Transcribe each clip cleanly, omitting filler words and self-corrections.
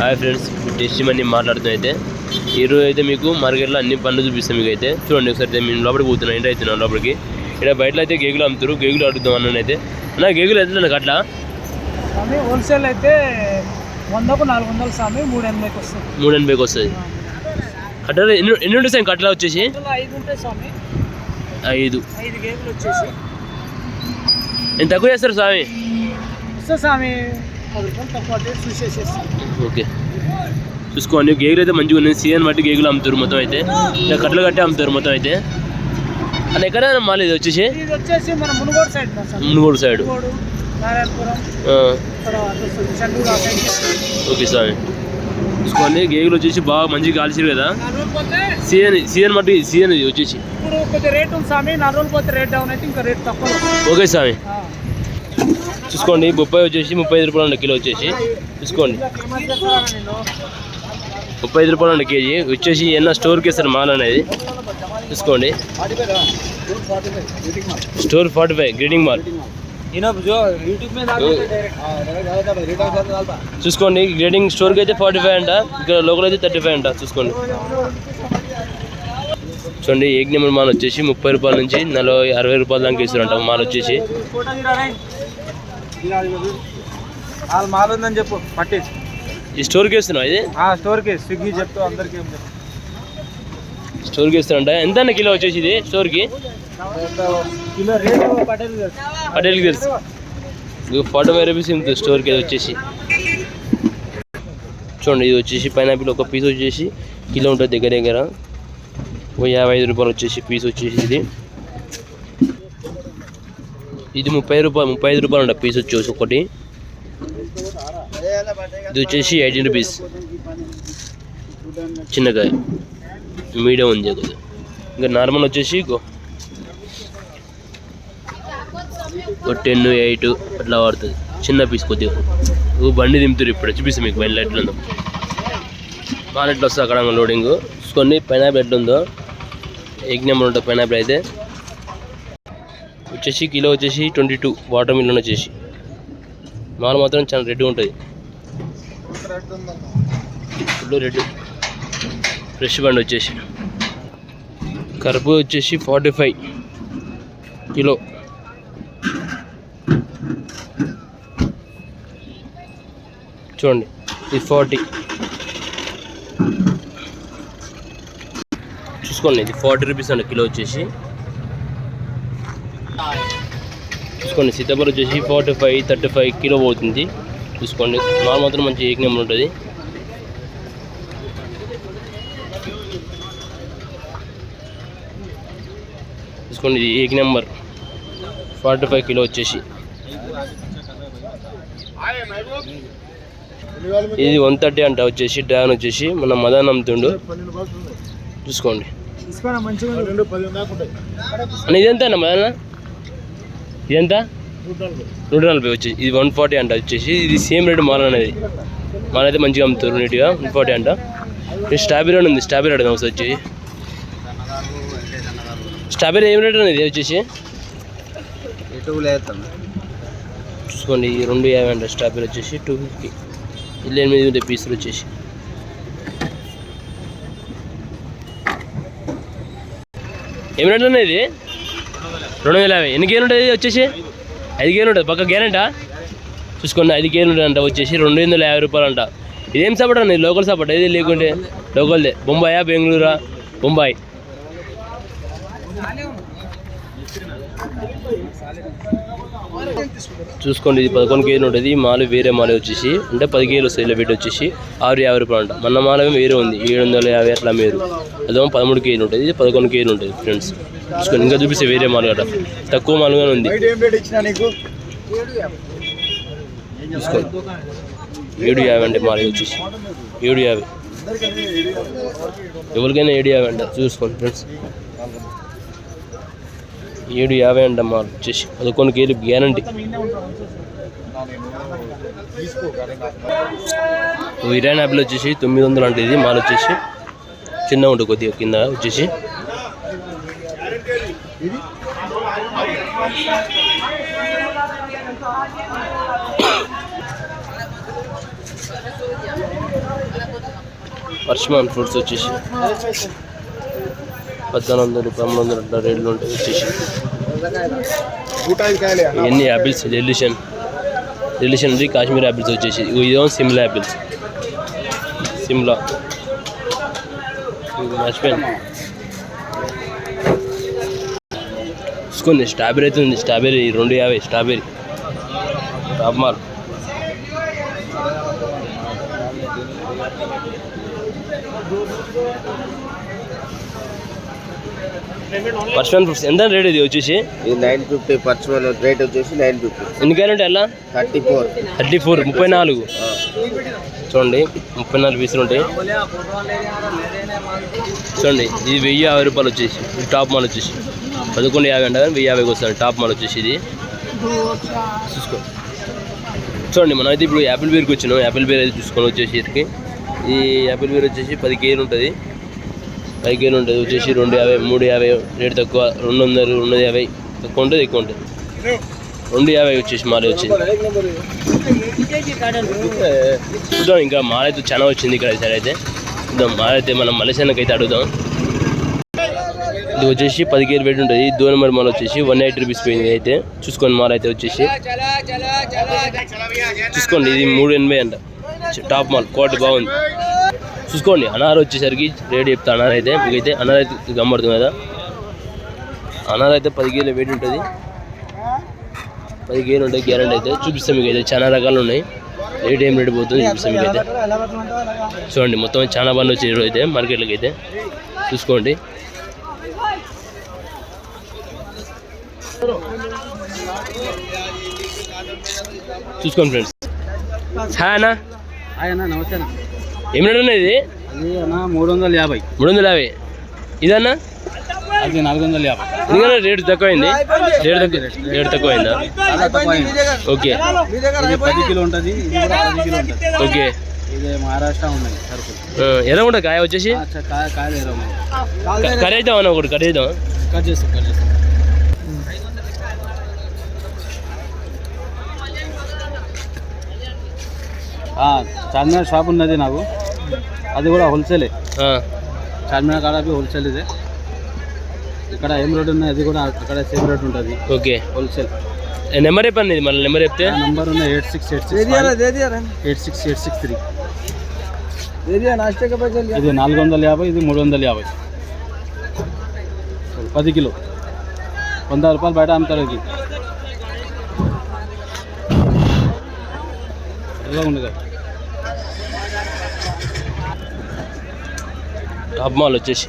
Hi friends, tasty money మాట్లాడుతున్నా అయితే ఈరోజు అయితే మీకు మార్కెట్లో అన్ని పండ్లు చూపిస్తాం. మీకు అయితే చూడండి ఒకసారి. మేము లోపలికి పోతున్నాం, ఎంటర్ అవుతున్నాం లోపలికి. ఇక్కడ బయటలో అయితే గేగులు అమ్ముతారు. గేగులు అడుగుతాం అన్న అయితే. అన్న గేగులు అయితే నాకు అట్లా హోల్సేల్ అయితే 100కు 400 స్వామి, 380కి వస్తుంది. 380కి వస్తుంది. కట్టలు ఎన్ని ఉంటాయి సార్? కట్టలు వచ్చేసి 5 ఉంటాయి స్వామి. 5 గేగులు వచ్చేసి ఎంత తక్కువ చేస్తారు స్వామి? స్వామి 10 రూపాయలు తక్కువ చూసేసేస్తాం. ఓకే, చూసుకోండి. గేగులు అయితే మంచిగా ఉన్నాయి. సీజన్ బట్టి గేగులు అమ్ముతారు మొత్తం అయితే. ఇలా కట్టలు కట్టి అమ్ముతారు మొత్తం అయితే. అన్న ఎక్కడ మాల్ ఇది వచ్చేసి? మన Munugode side. Munugode side. Okay స్వామి, చూసుకోండి. గేగులు వచ్చేసి బాగా మంచిగా కాల్చారు కదా. సీజన్ బట్టి సీజన్ ఇది వచ్చేసి ఇప్పుడు కొద్దిగా రేట్ ఉంది స్వామి. 4 రోజులు పోతే రేట్ డౌన్ అయితే ఇంకా రేట్ తక్కువ. ఓకే స్వామి, చూసుకోండి. బొప్పాయి వచ్చేసి 35 రూపాయలు అండి కిలో వచ్చేసి. చూసుకోండి, 35 రూపాయలు అండి కేజీ వచ్చేసి. ఏమన్నా స్టోర్కి వేస్తారు మాల్ అనేది. చూసుకోండి, స్టోర్ 45 గ్రీటింగ్ మాల్. చూసుకోండి, గ్రేడింగ్ స్టోర్కి అయితే 45 అంట, ఇక్కడ లోకల్ అయితే 35 అంట. చూసుకోండి, చూడండి. ఏక్ నెంబర్ మాల్ వచ్చేసి 30 రూపాయల నుంచి 40-60 రూపాయల దాకా ఇస్తారంట మాల్ వచ్చేసి. మాల్ ఉందని చెప్పు పట్టి ఈ స్టోర్కి వేస్తున్నావు ఇది? స్టోర్కి స్విగ్గీ చెప్తూ అందరికి స్టోర్కి వేస్తారంట. ఎంత అన్న కిలో వచ్చేసి ఇది స్టోర్కి? కిలో రేట్ పటేల్కి తెలుసు. 45 రూపీస్ ఉంటుంది స్టోర్కి ఇది వచ్చేసి. చూడండి, ఇది వచ్చేసి పైనాపిల్ ఒక పీస్ వచ్చేసి కిలో ఉంటుంది దగ్గర దగ్గర 55 రూపాయలు వచ్చేసి పీస్ వచ్చేసి. ఇది 30 రూపాయలు 35 రూపాయలు ఉంటుంది పీస్ వచ్చేసి ఒకటి. ఇది వచ్చేసి 18 రూపీస్ చిన్నకాయ. మీడియం ఉంది కొద్దిగా. ఇంకా నార్మల్ వచ్చేసి 10, 8 అట్లా పడుతుంది. చిన్న పీస్ కొద్దిగా. బండి దింపుతారు ఇప్పుడు. చూపిస్తాం మీకు బండి ఎట్లా ఉందో. మాల్ ఎట్లా వస్తుంది అక్కడ లోడింగ్. చూసుకొని పైనాపిల్ ఎట్లా ఉందో. ఎగ్ నెంబర్ ఉంటుంది పైనాపిల్ అయితే వచ్చేసి కిలో వచ్చేసి 22. వాటర్ మిలన్ వచ్చేసి మాల్ మాత్రం చాలా రెడ్ ఉంటుంది. ఫుల్ రెడ్ ఫ్రెష్ బండి వచ్చేసి. కర్బూజా వచ్చేసి 45 కిలో. చూడండి, ఇది 40. చూసుకోండి, ఇది 40 రూపీస్ అండి కిలో వచ్చేసి. చూసుకోండి, సీతాఫలం వచ్చేసి 45, 35 కిలో పోతుంది. చూసుకోండి, మాల్ మాత్రం మంచి ఏక్ నెంబర్ ఉంటుంది. చూసుకోండి, ఇది ఏక్ నెంబర్ 45 కిలో వచ్చేసి. ఇది 130 అంట వచ్చేసి. డ్రాగన్ వచ్చేసి మన మదన్ అమ్ముతుండు. చూసుకోండి, అన్న ఇదెంత అన్న మదన? ఇదెంత? 140 వచ్చేసి. ఇది 140 అంట వచ్చేసి. ఇది సేమ్ రేటు మాల్ అనేది. మాల్ అయితే మంచిగా అమ్ముతారు నీట్గా. 140 అంట. స్ట్రాబెరీ అని ఉంది. స్ట్రాబెరీ అడుగుదాం ఒకసారి వచ్చి. స్ట్రాబెరీ ఏం రేట్ అనేది వచ్చేసి? చూసుకోండి, 250 అంట స్ట్రాబెరీ వచ్చేసి. 250. ఇల్లు 8 ఉంటాయి పీసులు వచ్చేసి. ఏం రేట్ అన్న ఇది? 250. ఎన్ని కేజీలు ఉంటుంది వచ్చేసి? 5 కేజీలు ఉంటుంది పక్క. గ్యారెంటా? చూసుకోండి, 5 కేజీలు ఉంటుంది అంట వచ్చేసి. 250 రూపాయలు అంట. ఇదేం సపోర్ట్ అన్న? ఇది లోకల్ సపోర్ట్. ఇది లేకుంటే లోకల్దే. బొంబాయా బెంగళూరా? బొంబాయి. చూసుకోండి, ఇది 11 కేజీలు ఉంటుంది. మాలు వేరే మాల వచ్చేసి అంటే 10 కేజీలు వస్తాయి. ఇలా పెట్టి వచ్చేసి 650 రూపాయలు అంట. మన మాల వేరే ఉంది 750 అట్లా మీరు. అదేమో 13 కేజీలు ఉంటుంది. ఇది 11 కేజీలు ఉంటుంది ఫ్రెండ్స్. చూసుకోండి, ఇంకా చూపిస్తే వేరే మాల్ కదా. తక్కువ మాలుగానే ఉంది. చూసుకోండి, 750 అంటే మాల వచ్చేసి 750. ఎవరికైనా 750 అంట. చూసుకోండి ఫ్రెండ్స్, 750 అంట మాల్ వచ్చేసి. 11 కేజీలు గ్యారంటీ. ఇరాన్ యాపిల్ వచ్చేసి 900 అంటే. ఇది మాల్ వచ్చేసి చిన్నగా ఉంటుంది కొద్దిగా కింద వచ్చేసి. వర్షమాన్ ఫ్రూట్స్ వచ్చేసి 1400 1300 అట్లా రేట్లు ఉంటాయి వచ్చేసి. ఇవన్నీ యాపిల్స్ డెలిషన్ ఉంది. కాశ్మీర్ యాపిల్స్ వచ్చేసి ఇదేమో సిమ్లా యాపిల్స్. సిమ్లా మర్చిపోయాను చూసుకోండి. స్ట్రాబెరీ అయితే ఉంది. Strawberry 250 strawberry top mall. Personal fruits ఎంత రేట్ ఇది వచ్చేసి? ఇది 950 పర్సనల్ రేట్ వచ్చేసి 950. ఎన్ని కాయలు ఉంటాయి అలా? 34 34 చూడండి 34 పీసులు ఉంటాయి. చూడండి ఇది 1050 రూపాయలు వచ్చేసి. ఇది టాప్ మాల్ వచ్చేసి 1150 అంట కానీ 1050కి వస్తుంది టాప్ మాల్ వచ్చేసి. ఇది చూసుకో. చూడండి మనం అయితే ఇప్పుడు యాపిల్ బేర్కి వచ్చినాం. యాపిల్ బేర్ అయితే చూసుకొని వచ్చేసి ఇక్కడికి. ఈ యాపిల్ బేర్ వచ్చేసి 10 కేజీలు ఉంటుంది. 10 కేజీలు ఉంటుంది వచ్చేసి 250 350 రేట్ తక్కువ. 200 250 తక్కువ ఉంటుంది ఎక్కువ ఉంటుంది. 250 వచ్చేసి మాల్ వచ్చింది. చూద్దాం ఇంకా మాల్ అయితే చాలా వచ్చింది ఇక్కడ సైడ్ అయితే. చూద్దాం మాల్ అయితే మనం మలేషియాకి అయితే అడుగుదాం. ఇది వచ్చేసి 10 కేజీలు వెయిట్ ఉంటుంది. దూనమరి మాల్ వచ్చేసి 180 రూపీస్ పోయింది అయితే. చూసుకోండి మాల్ అయితే వచ్చేసి చూసుకోండి. ఇది 380 అంట టాప్ మాల్. క్వాలిటీ బాగుంది చూసుకోండి. అనార్ వచ్చేసరికి రేట్ చెప్తా. అనార్ అయితే మీకైతే అనార్ అయితే గమ్మడుతుంది కదా. అనార్ అయితే 10 కేజీల వెయిట్ ఉంటుంది. 10 కేజీలు ఉంటాయి గ్యారెంటీ అయితే. చూపిస్తాం మీకు అయితే చాలా రకాలు ఉన్నాయి. రేట్ ఏం రేట్ పోతుంది చూపిస్తాం మీకు అయితే. చూడండి మొత్తం చాలా బండ్లు వచ్చాయి ఈరోజు అయితే మార్కెట్లోకి అయితే. చూసుకోండి చూసుకోండి ఫ్రెండ్స్. హాయ్ అన్న. నమస్తే. ఏం రేట్ అన్న ఇది? అది అన్న 350. 350. ఇదన్నా అది 450. ఎందుకన్నా రేటు తక్కువైంది? రేటు తక్కువైందా? ఓకే. ఇది 10 కిలో ఉంటుంది. ఇది కూడా 10 కిలో ఉంటుంది. ఓకే. ఇది మహారాష్ట్ర ఉన్నాయి సరుకులు. ఎలా ఉంటుంది కాయ వచ్చేసి? కాయలు కర్రీ అవుతాం అన్న ఒకటి కర్రీ అవుతాం. కట్ చేస్తాం. చార్మినార్ షాప్ ఉన్నది నాకు. అది కూడా హోల్సేలే. చార్మినార్ కాడ హోల్సేల్ ఇదే. ఇక్కడ ఏం రేట్ ఉన్నాయి అది కూడా అక్కడ సేమ్ రేట్ ఉంటుంది. Okay wholesale. నెంబర్ చెప్పండి మళ్ళీ నెంబర్ చెప్తే. నెంబర్ ఉన్నాయి 86868663. ఇది 450. ఇది 350. 10 కిలో 100 రూపాయలు బయట అమ్ముతారు. ఇది ఎలా ఉంది కదా టాప్ మాల్ వచ్చేసి.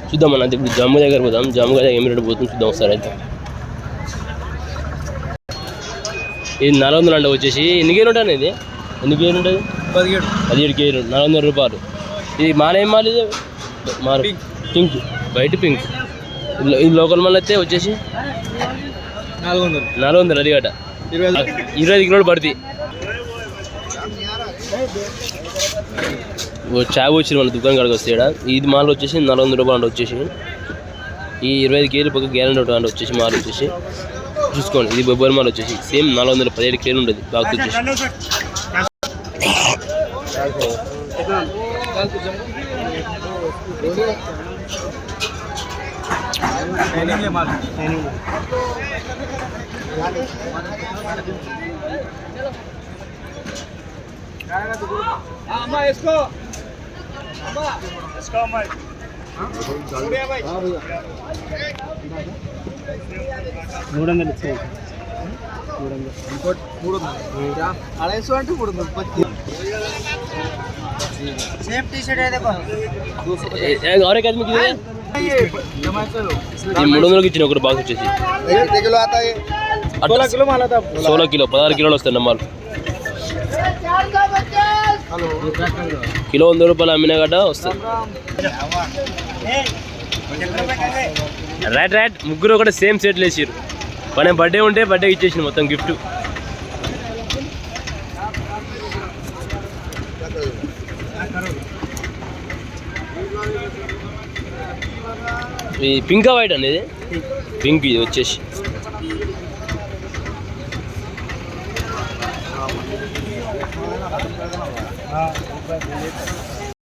చూద్దాం అన్న ఇప్పుడు జమ్ము దగ్గర పోదాం. జమ్ము దగ్గర ఏం రేటు పోతుంది చూద్దాం ఒకసారి అయితే. ఇది 400 అంట వచ్చేసి. ఎన్ని కేజీలు ఉంటాయి ఇది? ఎన్ని కేజీలు ఉంటుంది? 17 కేజీలు 400 రూపాయలు. ఇది మాల్ ఏం మాల్? ఇది మాల్ పింక్ వైట్ పింక్. ఇది లోకల్ మాల్ అయితే వచ్చేసి 400 అదిగట 25 కిలోలు పడుతుంది. చాయ్ వచ్చింది మన దుకాణం కాడికి వస్తే ఇక్కడ. ఇది మాల్ వచ్చేసి 400 రూపాయలు అంటే వచ్చేసి. ఈ 25 కేజీలు పక్క గ్యారెంటీ ఉంటుంది వచ్చేసి మాల్ వచ్చేసి. చూసుకోండి ఇది బొబ్బరి మాల్ వచ్చేసి సేమ్ 417 కేజీలు ఉంటుంది బాక్స్ వచ్చేసి. सेम टी शर्ट है देखो और एक आदमी की 300 ఇచ్చిన ఒకటి బాక్స్ వచ్చేసి 1 किलो आता है 16 किलो माल आता है 16 కిలో 16 కిలోలు వస్తాయి నమ్మాలి కిలో 100 రూపాయలు అమ్మినా గడ్డ వస్తుంది రైట్ ముగ్గురు ఒకటి సేమ్ సెట్లు వేసారు మన బర్త్డే ఉంటే బర్త్డే ఇచ్చేసింది మొత్తం గిఫ్ట్ ఈ పింకా వైట్ అనేది పింక్ ఇది వచ్చేసి